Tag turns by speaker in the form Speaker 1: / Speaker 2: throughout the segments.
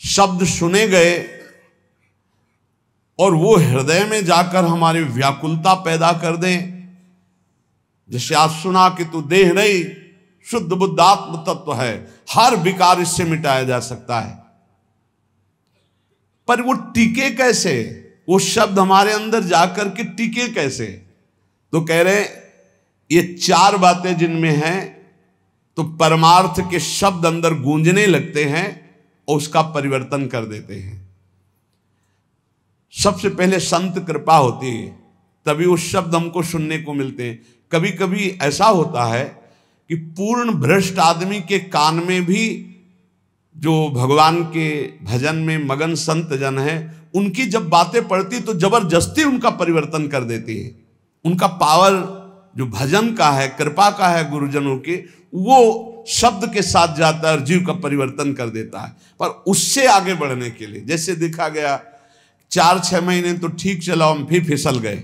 Speaker 1: शब्द सुने गए और वो हृदय में जाकर हमारी व्याकुलता पैदा कर दें। जैसे आज सुना कि तू देह नहीं, शुद्ध बुद्धात्म तत्व है, हर विकार इससे मिटाया जा सकता है। पर वो टिके कैसे? वो शब्द हमारे अंदर जाकर के टिके कैसे? तो कह रहे ये चार बातें जिनमें हैं, तो परमार्थ के शब्द अंदर गूंजने लगते हैं और उसका परिवर्तन कर देते हैं। सबसे पहले संत कृपा होती है, तभी वो शब्द हमको सुनने को मिलते हैं। कभी कभी ऐसा होता है कि पूर्ण भ्रष्ट आदमी के कान में भी जो भगवान के भजन में मगन संत जन है, उनकी जब बातें पड़ती तो जबरदस्ती उनका परिवर्तन कर देती है। उनका पावर जो भजन का है, कृपा का है गुरुजनों के, वो शब्द के साथ जाता है और जीव का परिवर्तन कर देता है। पर उससे आगे बढ़ने के लिए, जैसे देखा गया 4-6 महीने तो ठीक चला, हम फिर फिसल गए।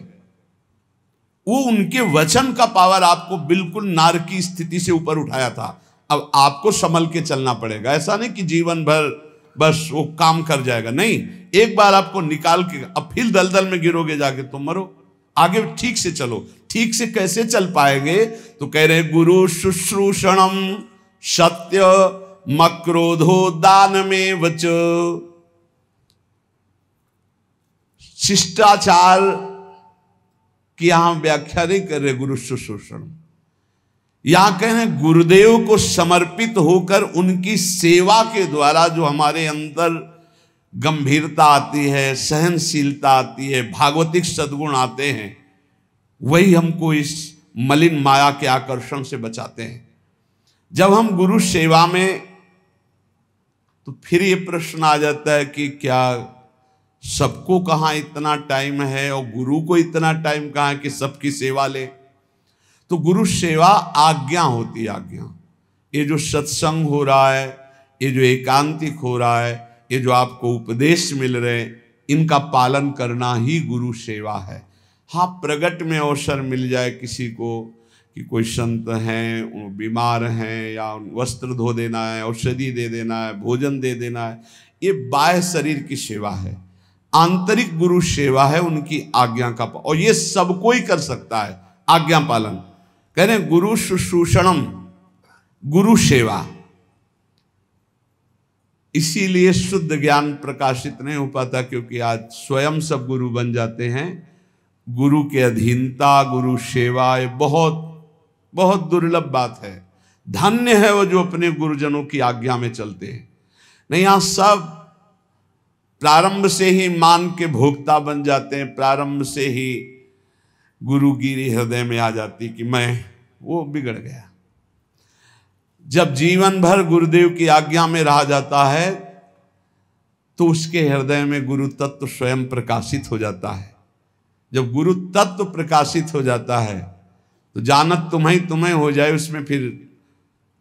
Speaker 1: वो उनके वचन का पावर आपको बिल्कुल नार की स्थिति से ऊपर उठाया था। अब आपको संभल के चलना पड़ेगा। ऐसा नहीं कि जीवन भर बस वो काम कर जाएगा, नहीं, एक बार आपको निकाल के अब फिर दलदल में गिरोगे जाके तुम मरो। आगे ठीक से चलो। ठीक से कैसे चल पाएंगे? तो कह रहे गुरु शुश्रूषणम सत्य मक्रोधो दान में वच। शिष्टाचार की यहां व्याख्या नहीं कर रहे गुरु शुश्रूषण, यहां कह रहे गुरुदेव को समर्पित होकर उनकी सेवा के द्वारा जो हमारे अंदर गंभीरता आती है, सहनशीलता आती है, भागवतिक सद्गुण आते हैं, वही हमको इस मलिन माया के आकर्षण से बचाते हैं। जब हम गुरु सेवा में, तो फिर ये प्रश्न आ जाता है कि क्या सबको कहाँ इतना टाइम है और गुरु को इतना टाइम कहाँ है कि सबकी सेवा ले? तो गुरु सेवा आज्ञा होती है, आज्ञा। ये जो सत्संग हो रहा है, ये जो एकांतिक हो रहा है, ये जो आपको उपदेश मिल रहे हैं, इनका पालन करना ही गुरु सेवा है। हाँ, प्रगट में अवसर मिल जाए किसी को कि कोई संत हैं, वो बीमार हैं, या वस्त्र धो देना है, औषधि दे देना है, भोजन दे देना है, ये बाह्य शरीर की सेवा है। आंतरिक गुरु सेवा है उनकी आज्ञा का, और ये सब कोई कर सकता है, आज्ञा पालन। कह रहे गुरु शुश्रूषणम, गुरु सेवा। इसीलिए शुद्ध ज्ञान प्रकाशित नहीं हो पाता, क्योंकि आज स्वयं सब गुरु बन जाते हैं। गुरु के अधीनता, गुरु सेवा, ये बहुत बहुत दुर्लभ बात है। धन्य है वो जो अपने गुरुजनों की आज्ञा में चलते हैं। नहीं, यहां सब प्रारंभ से ही मान के भोक्ता बन जाते हैं। प्रारंभ से ही गुरुगिरी हृदय में आ जाती कि मैं वो बिगड़ गया। जब जीवन भर गुरुदेव की आज्ञा में रहा जाता है, तो उसके हृदय में गुरु तत्व स्वयं प्रकाशित हो जाता है। जब गुरु तत्व प्रकाशित हो जाता है, तो जानत तुम्हें हो जाए, उसमें फिर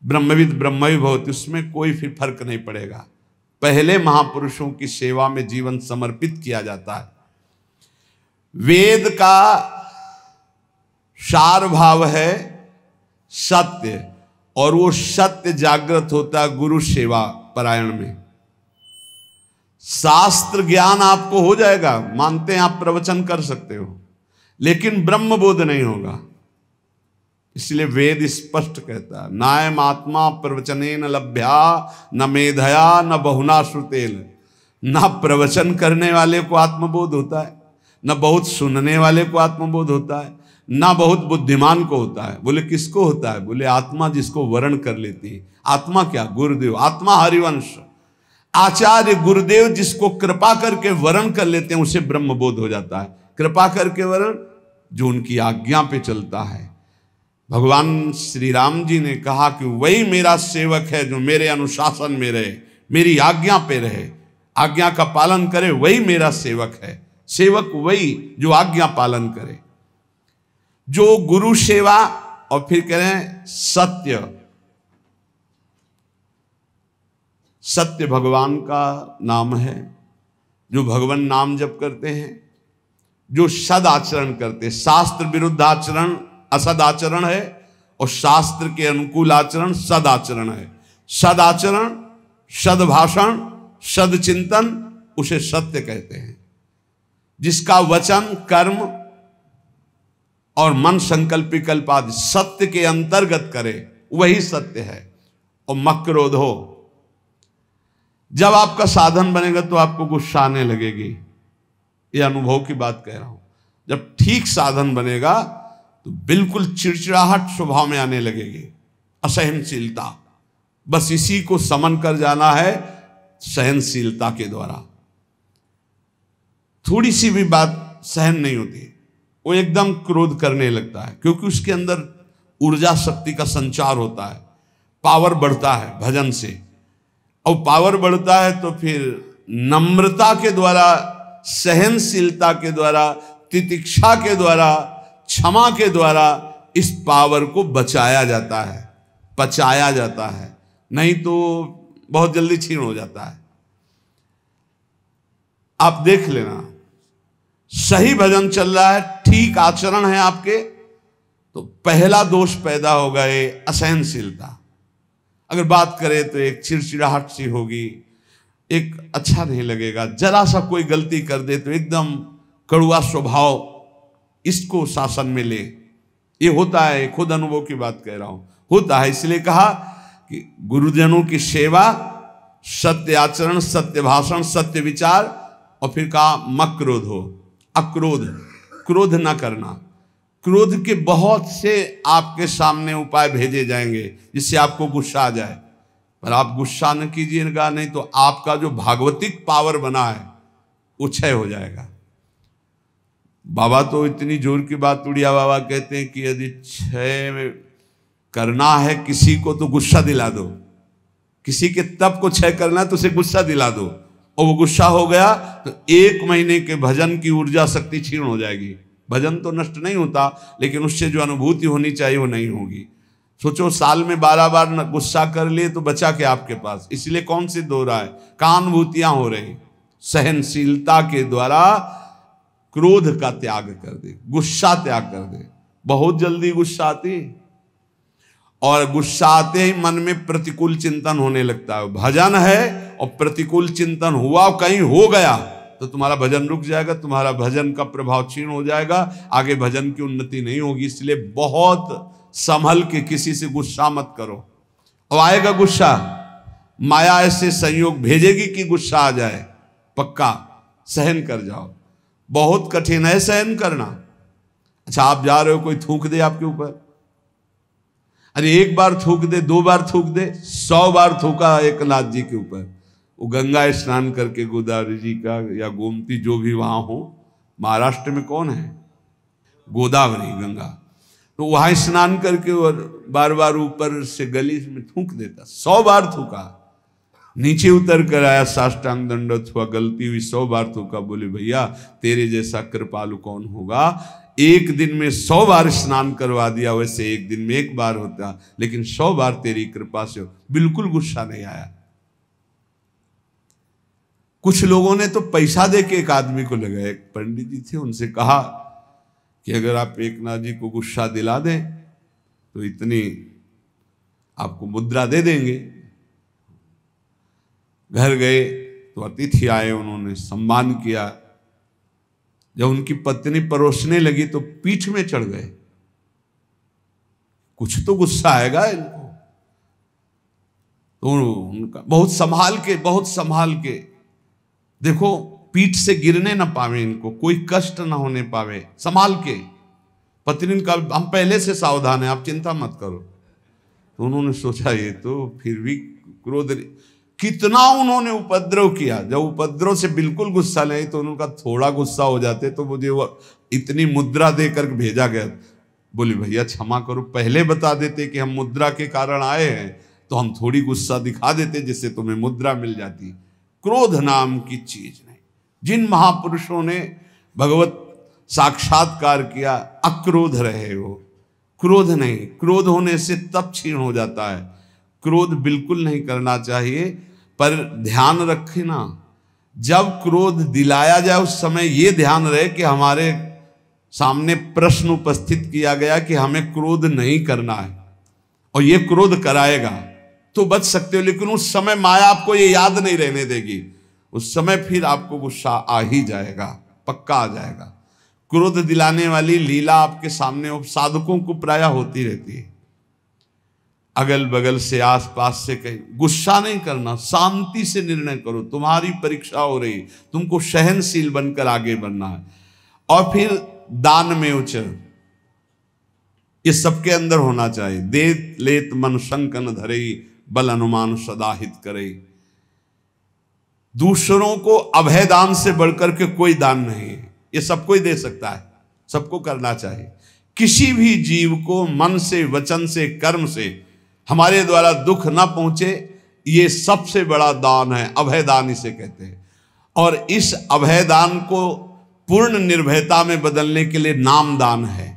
Speaker 1: ब्रह्मविद ब्रह्मवि भवति, उसमें कोई फिर फर्क नहीं पड़ेगा। पहले महापुरुषों की सेवा में जीवन समर्पित किया जाता है। वेद का सार भाव है सत्य, और वो सत्य जागृत होता है गुरु सेवा परायण में। शास्त्र ज्ञान आपको हो जाएगा, मानते हैं आप प्रवचन कर सकते हो, लेकिन ब्रह्म बोध नहीं होगा। इसलिए वेद स्पष्ट कहता है, नायम आत्मा प्रवचनेन लभ्या न मेधया न बहुना श्रुतेन। ना प्रवचन करने वाले को आत्मबोध होता है, न बहुत सुनने वाले को आत्मबोध होता है, ना बहुत बुद्धिमान को होता है। बोले किसको होता है? बोले आत्मा जिसको वर्ण कर लेती है। आत्मा क्या? गुरुदेव। आत्मा हरिवंश, आचार्य गुरुदेव जिसको कृपा करके वर्ण कर लेते हैं, उसे ब्रह्मबोध हो जाता है। कृपा करके वर्ण, जो उनकी आज्ञा पे चलता है। भगवान श्री राम जी ने कहा कि वही मेरा सेवक है जो मेरे अनुशासन में रहे, मेरी आज्ञा पे रहे, आज्ञा का पालन करे, वही मेरा सेवक है। सेवक वही जो आज्ञा पालन करे, जो गुरु सेवा। और फिर कह रहे हैं सत्य। सत्य भगवान का नाम है। जो भगवान नाम जप करते हैं, जो सद आचरण करते हैं, शास्त्र विरुद्ध आचरण असद आचरण है, और शास्त्र के अनुकूल आचरण सद आचरण है। सद आचरण, सद भाषण, सदचिंतन उसे सत्य कहते हैं। जिसका वचन, कर्म और मन संकल्प विकल्प आदि सत्य के अंतर्गत करे वही सत्य है। और मक्रोधो, जब आपका साधन बनेगा तो आपको गुस्सा आने लगेगी, ये अनुभव की बात कह रहा हूं। जब ठीक साधन बनेगा तो बिल्कुल चिड़चिड़ाहट स्वभाव में आने लगेगी, असहनशीलता। बस इसी को समन कर जाना है सहनशीलता के द्वारा। थोड़ी सी भी बात सहन नहीं होती, वो एकदम क्रोध करने लगता है, क्योंकि उसके अंदर ऊर्जा शक्ति का संचार होता है, पावर बढ़ता है भजन से। और पावर बढ़ता है तो फिर नम्रता के द्वारा, सहनशीलता के द्वारा, तितिक्षा के द्वारा, क्षमा के द्वारा इस पावर को बचाया जाता है, पचाया जाता है, नहीं तो बहुत जल्दी छीन हो जाता है। आप देख लेना, सही भजन चल रहा है, ठीक आचरण है आपके, तो पहला दोष पैदा होगा ये असहनशीलता। अगर बात करें तो एक चिड़चिड़ाहट सी होगी, एक अच्छा नहीं लगेगा। जरा सा कोई गलती कर दे तो एकदम कड़वा स्वभाव, इसको शासन में ले। ये होता है, खुद अनुभव की बात कह रहा हूं, होता है। इसलिए कहा कि गुरुजनों की सेवा, सत्य आचरण, सत्य भाषण, सत्य विचार, और फिर कहा मक्रोध हो, अक्रोध, क्रोध ना करना। क्रोध के बहुत से आपके सामने उपाय भेजे जाएंगे जिससे आपको गुस्सा आ जाए, पर आप गुस्सा न कीजिएगा, नहीं तो आपका जो भागवतिक पावर बना है वो क्षय हो जाएगा। बाबा तो इतनी जोर की बात, उड़िया बाबा कहते हैं कि यदि क्षय करना है किसी को तो गुस्सा दिला दो, किसी के तप को क्षय करना है तो उसे गुस्सा दिला दो, और वो गुस्सा हो गया तो 1 महीने के भजन की ऊर्जा शक्ति क्षीण हो जाएगी। भजन तो नष्ट नहीं होता, लेकिन उससे जो अनुभूति होनी चाहिए वो नहीं होगी। सोचो, साल में 12 बार गुस्सा कर लिए तो बचा क्या आपके पास? इसलिए कौन सी दो रहा है, कहाँ अनुभूतियां हो रही? सहनशीलता के द्वारा क्रोध का त्याग कर दे, गुस्सा त्याग कर दे। बहुत जल्दी गुस्सा आती, और गुस्सा आते ही मन में प्रतिकूल चिंतन होने लगता है। भजन है और प्रतिकूल चिंतन हुआ, कहीं हो गया तो तुम्हारा भजन रुक जाएगा, तुम्हारा भजन का प्रभाव क्षीण हो जाएगा, आगे भजन की उन्नति नहीं होगी। इसलिए बहुत संभल के किसी से गुस्सा मत करो। और आएगा गुस्सा, माया ऐसे संयोग भेजेगी कि गुस्सा आ जाए, पक्का सहन कर जाओ। बहुत कठिन है सहन करना। अच्छा, आप जा रहे हो, कोई थूक दे आपके ऊपर, अरे 1 बार थूक दे, 2 बार थूक दे, 100 बार थूका एक नाथ जी के ऊपर। वो गंगा स्नान करके, गोदावरी जी का या गोमती जो भी वहां हो, महाराष्ट्र में कौन है, गोदावरी गंगा, तो वहां स्नान करके और बार बार ऊपर से गली में थूक देता। 100 बार थूका, नीचे उतर कर आया, साष्टांग दंडवत हुआ, गलती हुई, 100 बार थूका। बोले भैया तेरे जैसा कृपालु कौन होगा, 1 दिन में 100 बार स्नान करवा दिया, वैसे 1 दिन में 1 बार होता, लेकिन 100 बार तेरी कृपा से। बिल्कुल गुस्सा नहीं आया। कुछ लोगों ने तो पैसा दे के एक आदमी को लगाया, एक पंडित जी थे, उनसे कहा कि अगर आप एक नाथ जी को गुस्सा दिला दें तो इतनी आपको मुद्रा दे देंगे। घर गए तो अतिथि आए, उन्होंने सम्मान किया। जब उनकी पत्नी परोसने लगी तो पीठ में चढ़ गए, कुछ तो गुस्सा आएगा इनको। तो उनका बहुत संभाल के देखो, पीठ से गिरने ना पावे, इनको कोई कष्ट ना होने पावे, संभाल के। पत्नी का हम पहले से सावधान है, आप चिंता मत करो। तो उन्होंने सोचा ये तो फिर भी क्रोध, कितना उन्होंने उपद्रव किया। जब उपद्रव से बिल्कुल गुस्सा नहीं तो उनका थोड़ा गुस्सा हो जाते तो मुझे वो इतनी मुद्रा देकर भेजा गया। बोले भैया क्षमा करो, पहले बता देते कि हम मुद्रा के कारण आए हैं तो हम थोड़ी गुस्सा दिखा देते, जिससे तुम्हें मुद्रा मिल जाती। क्रोध नाम की चीज नहीं। जिन महापुरुषों ने भगवत साक्षात्कार किया, अक्रोध रहे हो, क्रोध नहीं। क्रोध होने से तप क्षीण हो जाता है। क्रोध बिल्कुल नहीं करना चाहिए, पर ध्यान रखना, जब क्रोध दिलाया जाए उस समय ये ध्यान रहे कि हमारे सामने प्रश्न उपस्थित किया गया कि हमें क्रोध नहीं करना है, और ये क्रोध कराएगा तो बच सकते हो। लेकिन उस समय माया आपको ये याद नहीं रहने देगी। उस समय फिर आपको गुस्सा आ ही जाएगा, पक्का आ जाएगा। क्रोध दिलाने वाली लीला आपके सामने साधकों को प्राय होती रहती है। अगल बगल से, आसपास से कहीं गुस्सा नहीं करना, शांति से निर्णय करो। तुम्हारी परीक्षा हो रही, तुमको सहनशील बनकर आगे बढ़ना है। और फिर दान में उचर, ये सबके अंदर होना चाहिए। देत लेत मन संकन धरे, बल अनुमान सदा हित करे। दूसरों को अभय दान से बढ़कर के कोई दान नहीं है, ये सबको ही दे सकता है, सबको करना चाहिए। किसी भी जीव को मन से, वचन से, कर्म से हमारे द्वारा दुख ना पहुंचे, ये सबसे बड़ा दान है, अभय दान इसे कहते हैं। और इस अभय दान को पूर्ण निर्भयता में बदलने के लिए नाम दान है,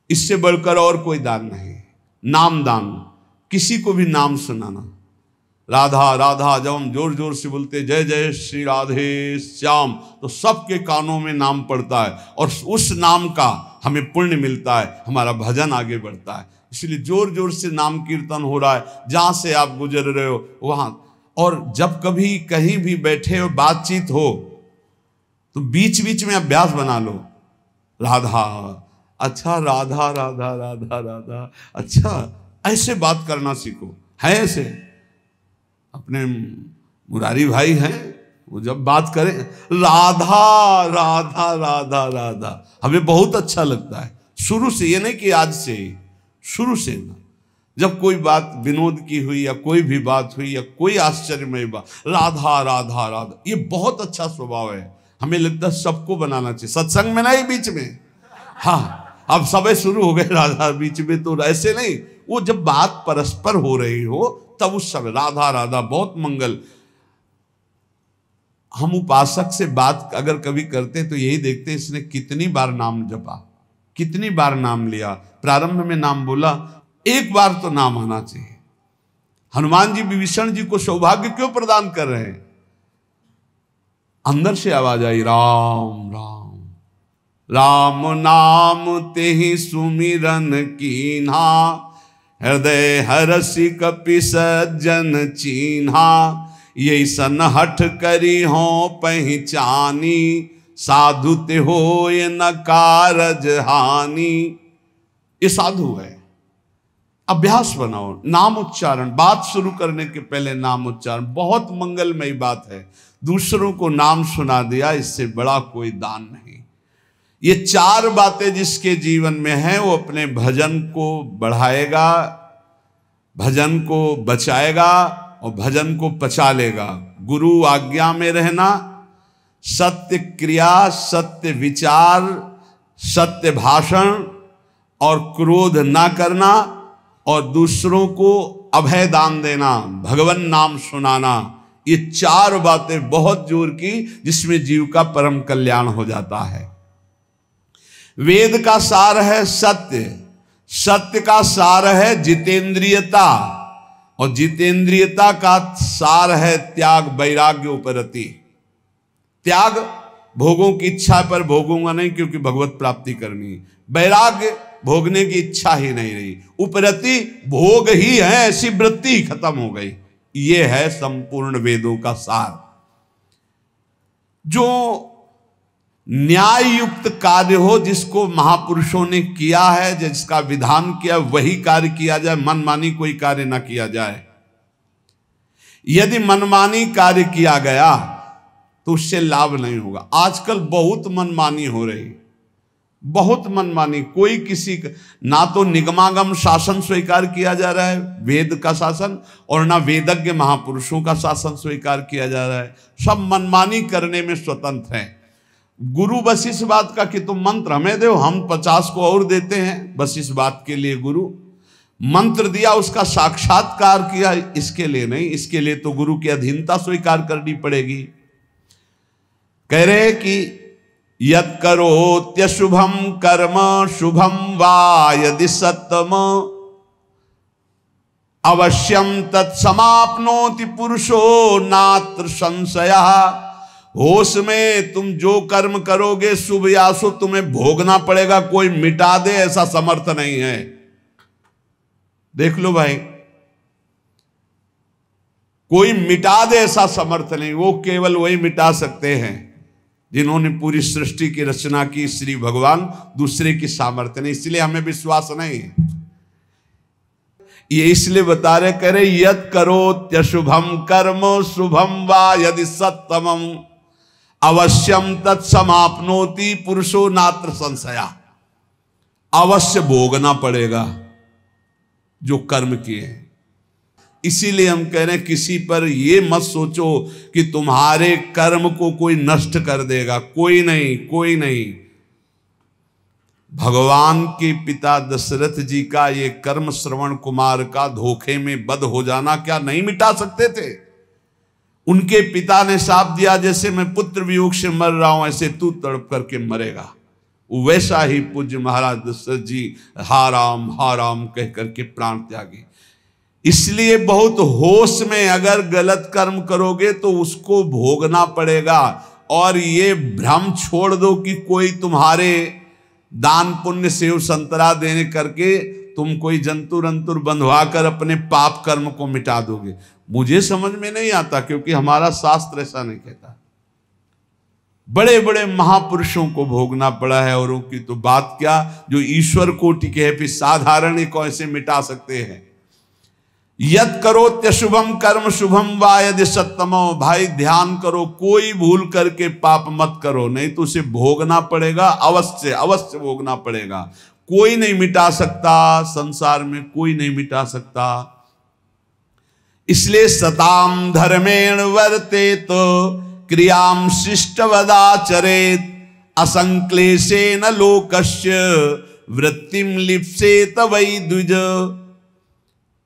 Speaker 1: इससे बढ़कर और कोई दान नहीं। नाम दान, किसी को भी नाम सुनाना। राधा राधा जब हम जोर जोर से बोलते जय जय श्री राधे श्याम, तो सबके कानों में नाम पड़ता है और उस नाम का हमें पुण्य मिलता है, हमारा भजन आगे बढ़ता है। इसलिए जोर जोर से नाम कीर्तन हो रहा है, जहां से आप गुजर रहे हो वहां। और जब कभी कहीं भी बैठे हो, बातचीत हो, तो बीच बीच में अभ्यास बना लो। राधा, अच्छा राधा राधा राधा राधा, अच्छा ऐसे बात करना सीखो। है ऐसे अपने मुरारी भाई हैं, वो जब बात करें राधा राधा राधा राधा, हमें बहुत अच्छा लगता है शुरू से। ये नहीं कि आज से, शुरू से ना। जब कोई बात विनोद की हुई या कोई भी बात हुई या कोई आश्चर्यमय बात, राधा राधा राधा, ये बहुत अच्छा स्वभाव है। हमें लगता है सबको बनाना चाहिए, सत्संग में नहीं, बीच में। हाँ, अब सब शुरू हो गए राधा बीच में, तो ऐसे नहीं। वो जब बात परस्पर हो रही हो तब उस समय राधा राधा, बहुत मंगल। हम उपासक से बात अगर कभी करते तो यही देखते इसने कितनी बार नाम जपा, कितनी बार नाम लिया। प्रारंभ में नाम बोला, एक बार तो नाम आना चाहिए। हनुमान जी विभीषण जी को सौभाग्य क्यों प्रदान कर रहे हैं? अंदर से आवाज आई, राम राम राम नाम तेहि सुमिरन कीन्हा, हृदय हरसि कपि सज्जन चीन्हा, यही सन हठ करी हो पहचानी, साधु ते होय न कारज हानि। ये साधु है। अभ्यास बनाओ, नाम उच्चारण, बात शुरू करने के पहले नाम उच्चारण, बहुत मंगलमयी बात है। दूसरों को नाम सुना दिया, इससे बड़ा कोई दान नहीं। ये चार बातें जिसके जीवन में हैं, वो अपने भजन को बढ़ाएगा, भजन को बचाएगा और भजन को पचा लेगा। गुरु आज्ञा में रहना, सत्य क्रिया, सत्य विचार, सत्य भाषण और क्रोध ना करना, और दूसरों को अभय दान देना, भगवान नाम सुनाना। ये चार बातें बहुत जोर की, जिसमें जीव का परम कल्याण हो जाता है। वेद का सार है सत्य, सत्य का सार है जितेंद्रियता, और जितेंद्रियता का सार है त्याग, वैराग्य उपरति। त्याग, भोगों की इच्छा पर भोगूंगा नहीं क्योंकि भगवत प्राप्ति करनी। वैराग्य, भोगने की इच्छा ही नहीं रही। उपरति, भोग ही है, ऐसी वृत्ति ही खत्म हो गई। ये है संपूर्ण वेदों का सार। जो न्याय युक्त कार्य हो, जिसको महापुरुषों ने किया है, जिसका विधान किया, वही कार्य किया जाए, मनमानी कोई कार्य ना किया जाए। यदि मनमानी कार्य किया गया तो उससे लाभ नहीं होगा। आजकल बहुत मनमानी हो रही, बहुत मनमानी। कोई किसी का, ना तो निगमागम शासन स्वीकार किया जा रहा है, वेद का शासन, और ना वेदज्ञ महापुरुषों का शासन स्वीकार किया जा रहा है। सब मनमानी करने में स्वतंत्र हैं। गुरु बस इस बात का कि तुम मंत्र हमें दो, हम 50 को और देते हैं, बस इस बात के लिए गुरु मंत्र दिया, उसका साक्षात्कार किया, इसके लिए नहीं। इसके लिए तो गुरु की अधीनता स्वीकार करनी पड़ेगी। कह रहे कि यत् करोत्यशुभम कर्म शुभम वा यदि सत्तम, अवश्यम तत्समाप्नोति पुरुषो नात्र संशयः। होश में तुम जो कर्म करोगे, शुभ या अशुभ, तुम्हें भोगना पड़ेगा, कोई मिटा दे ऐसा समर्थ नहीं है। देख लो भाई, कोई मिटा दे ऐसा समर्थ नहीं, वो केवल वही मिटा सकते हैं जिन्होंने पूरी सृष्टि की रचना की, श्री भगवान, दूसरे की सामर्थ्य नहीं। इसलिए हमें विश्वास नहीं है। ये इसलिए बता रहे, करे यद करोत्यशुभम कर्म शुभम वा यदि सत्तमम अवश्यम तत्समाप्नोति पुरुषो नात्र संशया। अवश्य भोगना पड़ेगा जो कर्म किए हैं। इसीलिए हम कह रहे हैं किसी पर ये मत सोचो कि तुम्हारे कर्म को कोई नष्ट कर देगा, कोई नहीं, कोई नहीं। भगवान के पिता दशरथ जी का ये कर्म श्रवण कुमार का धोखे में वध हो जाना क्या नहीं मिटा सकते थे? उनके पिता ने शाप दिया, जैसे मैं पुत्र वियोग से मर रहा हूं ऐसे तू तड़प करके मरेगा। वैसा ही पूज्य महाराज दशरथ जी हा राम कह करके प्राण त्यागे। इसलिए बहुत होश में अगर गलत कर्म करोगे तो उसको भोगना पड़ेगा। और ये भ्रम छोड़ दो कि कोई तुम्हारे दान पुण्य सेव संतरा देने करके तुम कोई जंतुर अंतुर बंधवा कर अपने पाप कर्म को मिटा दोगे। मुझे समझ में नहीं आता, क्योंकि हमारा शास्त्र ऐसा नहीं कहता। बड़े बड़े महापुरुषों को भोगना पड़ा है, और उनकी तो बात क्या, जो ईश्वर कोटि के है, फिर साधारण को ऐसे मिटा सकते हैं। यद करोत्यशुभम कर्म शुभम वा यदि सत्तमो। भाई ध्यान करो, कोई भूल करके पाप मत करो, नहीं तो उसे भोगना पड़ेगा, अवश्य अवश्य भोगना पड़ेगा। कोई नहीं मिटा सकता, संसार में कोई नहीं मिटा सकता। इसलिए सताम धर्मेण वर्तेत क्रियाम शिष्टवदाचरेत असंक्लेशेन लोकस्य वृत्तिम लिप्सेत वै द्विज।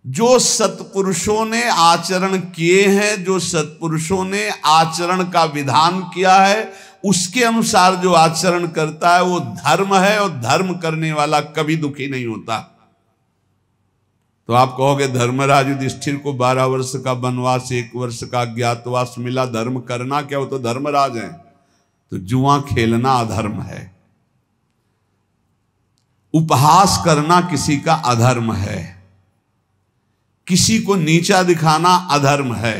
Speaker 1: जो सत्पुरुषों ने आचरण किए हैं, जो सत्पुरुषों ने आचरण का विधान किया है, उसके अनुसार जो आचरण करता है वो धर्म है, और धर्म करने वाला कभी दुखी नहीं होता। तो आप कहोगे धर्मराज युधिष्ठिर को 12 वर्ष का वनवास, 1 वर्ष का अज्ञातवास मिला, धर्म करना क्या, वो तो धर्मराज हैं। तो जुआ खेलना अधर्म है, उपहास करना किसी का अधर्म है, किसी को नीचा दिखाना अधर्म है,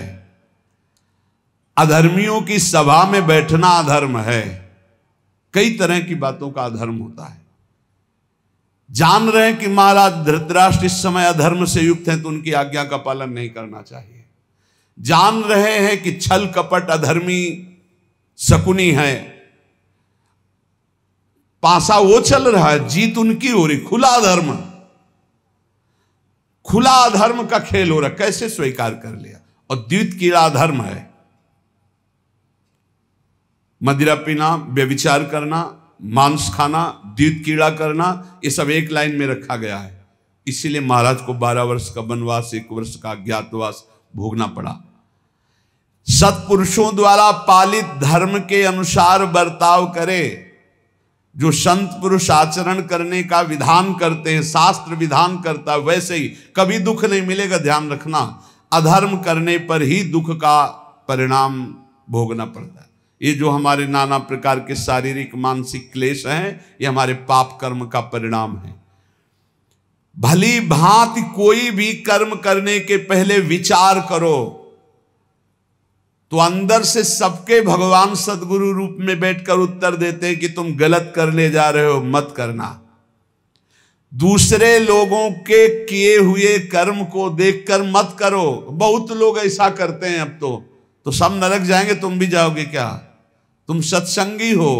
Speaker 1: अधर्मियों की सभा में बैठना अधर्म है। कई तरह की बातों का अधर्म होता है। जान रहे हैं कि महाराज धृतराष्ट्र इस समय अधर्म से युक्त हैं, तो उनकी आज्ञा का पालन नहीं करना चाहिए। जान रहे हैं कि छल कपट अधर्मी शकुनी है, पासा वो चल रहा है, जीत उनकी हो रही, खुला अधर्म, खुला अधर्म का खेल हो रहा, कैसे स्वीकार कर लिया। और द्वित कीड़ा धर्म है, मदिरा पीना, व्यभिचार करना, मांस खाना, द्वित कीड़ा करना, ये सब एक लाइन में रखा गया है। इसीलिए महाराज को 12 वर्ष का वनवास, 1 वर्ष का अज्ञातवास भोगना पड़ा। सत्पुरुषों द्वारा पालित धर्म के अनुसार बर्ताव करे। जो संत पुरुष आचरण करने का विधान करते हैं, शास्त्र विधान करता है, वैसे ही कभी दुख नहीं मिलेगा। ध्यान रखना, अधर्म करने पर ही दुख का परिणाम भोगना पड़ता है। ये जो हमारे नाना प्रकार के शारीरिक मानसिक क्लेश हैं, ये हमारे पाप कर्म का परिणाम है। भली भांति कोई भी कर्म करने के पहले विचार करो, तो अंदर से सबके भगवान सदगुरु रूप में बैठकर उत्तर देते हैं कि तुम गलत करने जा रहे हो, मत करना। दूसरे लोगों के किए हुए कर्म को देखकर मत करो। बहुत लोग ऐसा करते हैं। अब तो सब नरक जाएंगे, तुम भी जाओगे क्या? तुम सत्संगी हो,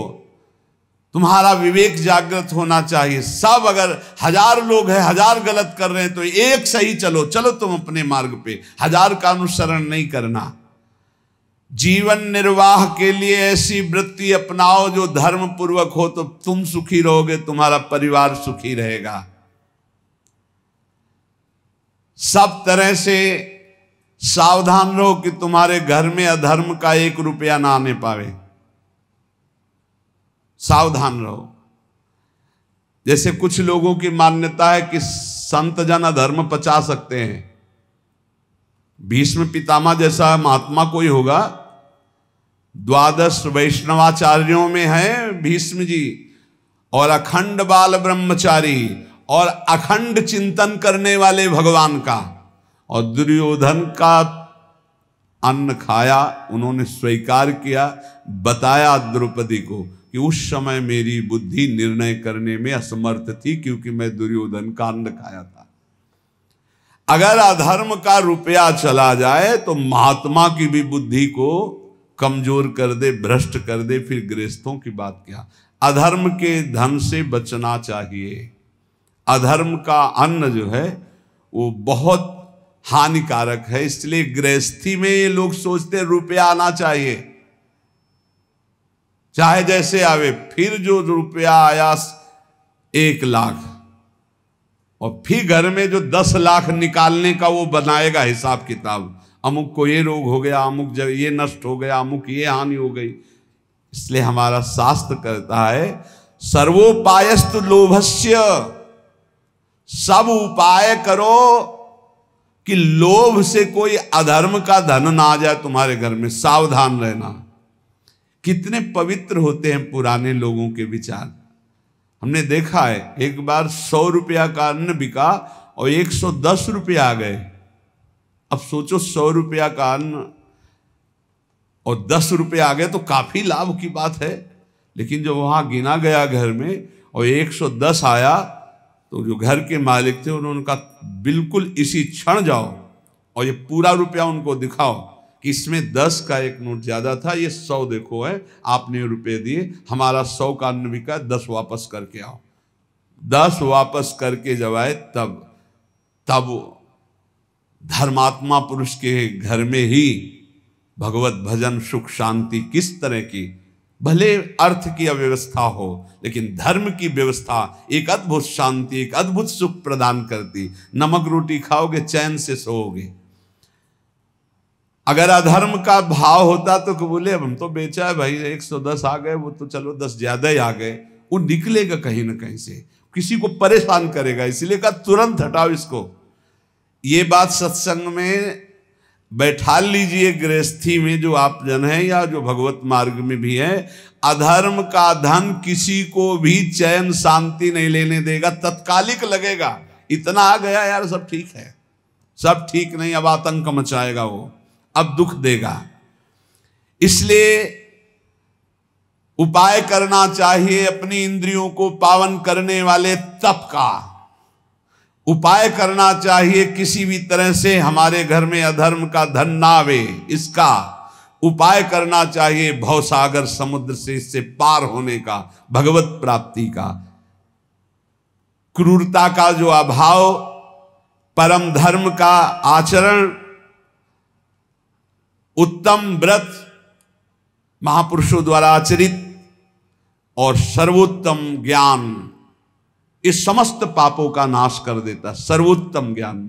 Speaker 1: तुम्हारा विवेक जागृत होना चाहिए। सब अगर 1000 लोग हैं, 1000 गलत कर रहे हैं, तो एक सही चलो, चलो तुम अपने मार्ग पे, 1000 का अनुसरण नहीं करना। जीवन निर्वाह के लिए ऐसी वृत्ति अपनाओ जो धर्म पूर्वक हो, तो तुम सुखी रहोगे, तुम्हारा परिवार सुखी रहेगा। सब तरह से सावधान रहो कि तुम्हारे घर में अधर्म का 1 रुपया ना आने पावे। सावधान रहो। जैसे कुछ लोगों की मान्यता है कि संत जन अधर्म पचा सकते हैं। भीष्म पितामह जैसा महात्मा कोई होगा, 12 वैष्णवाचार्यों में है भीष्म जी, और अखंड बाल ब्रह्मचारी, और अखंड चिंतन करने वाले भगवान का। और दुर्योधन का अन्न खाया, उन्होंने स्वीकार किया, बताया द्रौपदी को कि उस समय मेरी बुद्धि निर्णय करने में असमर्थ थी क्योंकि मैं दुर्योधन का अन्न खाया था। अगर अधर्म का रुपया चला जाए तो महात्मा की भी बुद्धि को कमजोर कर दे, भ्रष्ट कर दे, फिर गृहस्थों की बात क्या। अधर्म के धन से बचना चाहिए। अधर्म का अन्न जो है वो बहुत हानिकारक है, इसलिए गृहस्थी में ये लोग सोचते रुपया आना चाहिए, चाहे जैसे आवे। फिर जो रुपया आया 1 लाख, और फिर घर में जो 10 लाख निकालने का वो बनाएगा हिसाब किताब। अमुक को ये रोग हो गया, अमुक जगह ये नष्ट हो गया, अमुक ये हानि हो गई। इसलिए हमारा शास्त्र कहता है सर्वोपायस्तु लोभस्य, सब उपाय करो कि लोभ से कोई अधर्म का धन ना आ जाए तुम्हारे घर में, सावधान रहना। कितने पवित्र होते हैं पुराने लोगों के विचार। हमने देखा है एक बार 100 रुपया का अन्न बिका और 110 रुपया आ गए। अब सोचो 100 रुपया का अन्न और 10 रुपये आ गए तो काफी लाभ की बात है। लेकिन जब वहां गिना गया घर में और 110 आया तो जो घर के मालिक थे उन्होंने कहा बिल्कुल इसी क्षण जाओ और ये पूरा रुपया उनको दिखाओ कि इसमें 10 का एक नोट ज्यादा था, ये 100 देखो है, आपने रुपये दिए, हमारा 100 का अन्न बिका, 10 वापस करके आओ। 10 वापस करके जब आए तब धर्मात्मा पुरुष के घर में ही भगवत भजन सुख शांति किस तरह की, भले अर्थ की अव्यवस्था हो लेकिन धर्म की व्यवस्था एक अद्भुत शांति, एक अद्भुत सुख प्रदान करती। नमक रोटी खाओगे चैन से सोओगे। अगर अधर्म का भाव होता तो बोले अब हम तो बेचा है भाई, 110 आ गए, वो तो चलो 10 ज्यादा ही आ गए, वो निकलेगा कहीं ना कहीं से, किसी को परेशान करेगा। इसलिए कहा तुरंत हटाओ इसको। ये बात सत्संग में बैठा लीजिए, गृहस्थी में जो आप जन है या जो भगवत मार्ग में भी है, अधर्म का धन किसी को भी चैन शांति नहीं लेने देगा, तत्कालिक लगेगा। इतना आ गया यार सब ठीक है, सब ठीक नहीं, अब आतंक मचाएगा वो, अब दुख देगा। इसलिए उपाय करना चाहिए अपनी इंद्रियों को पावन करने वाले तप का। उपाय करना चाहिए किसी भी तरह से हमारे घर में अधर्म का धन ना आवे, इसका उपाय करना चाहिए। भवसागर समुद्र से इससे पार होने का, भगवत प्राप्ति का, क्रूरता का जो अभाव, परम धर्म का आचरण, उत्तम व्रत महापुरुषों द्वारा आचरित और सर्वोत्तम ज्ञान इस समस्त पापों का नाश कर देता। सर्वोत्तम ज्ञान।